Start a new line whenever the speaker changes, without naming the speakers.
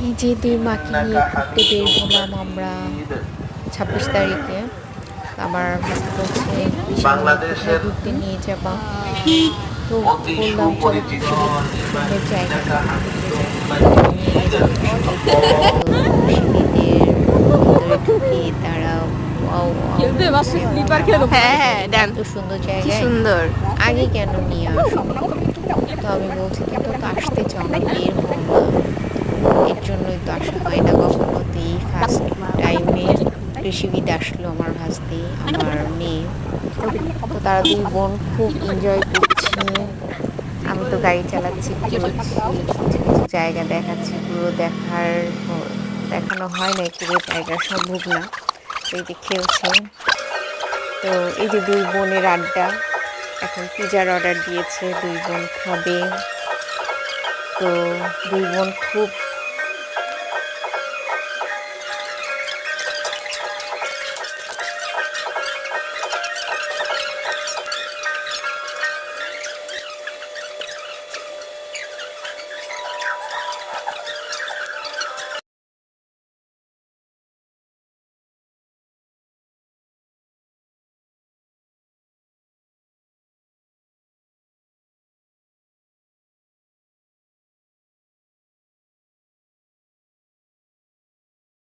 এই যে দুই মাকে নিয়ে ঘুরতে বের হলাম আমরা 26 তারিখে। আমার ভাস্তি বলছে বিশাল কোথায় ঘুরতে নিয়ে যাবা, তো বললাম চলো পৃথিবীর সুন্দর জায়গাটা ঘুরতে যাই। তো নিয়ে গেল কৃষিবিদ, তো কৃষিবিদের ভিতরে ঢুকে তারা ওয়াও ওয়াও বলছে।
হ্যাঁ হ্যাঁ ডান।
এত সুন্দর
কি
জায়গায়
সুন্দর।
আগে কেন নিয়ে আসোনি? তো আমি বলছি তুমি তো আসতে চাও না, বের হও না। এর জন্যই তো আসা হয় না কখনো। তো এই ফার্স্ট টাইমে কৃষিবিদ আসলো আমার ভাস্তি, আমার মেয়ে। তো তারা দুই বোন খুব এনজয় করছে। আমি তো গাড়ি চালাচ্ছি, ঘুরোচ্ছি, কিছু কিছু জায়গা দেখাচ্ছি। পুরো দেখানো হয় না, পুরো জায়গা সম্ভব না। তো এই যে খেলছে। তো এই যে দুই বোনের আড্ডা। এখন পিজার অর্ডার দিয়েছে, দুই বোন খাবে। তো দুই বোন খুব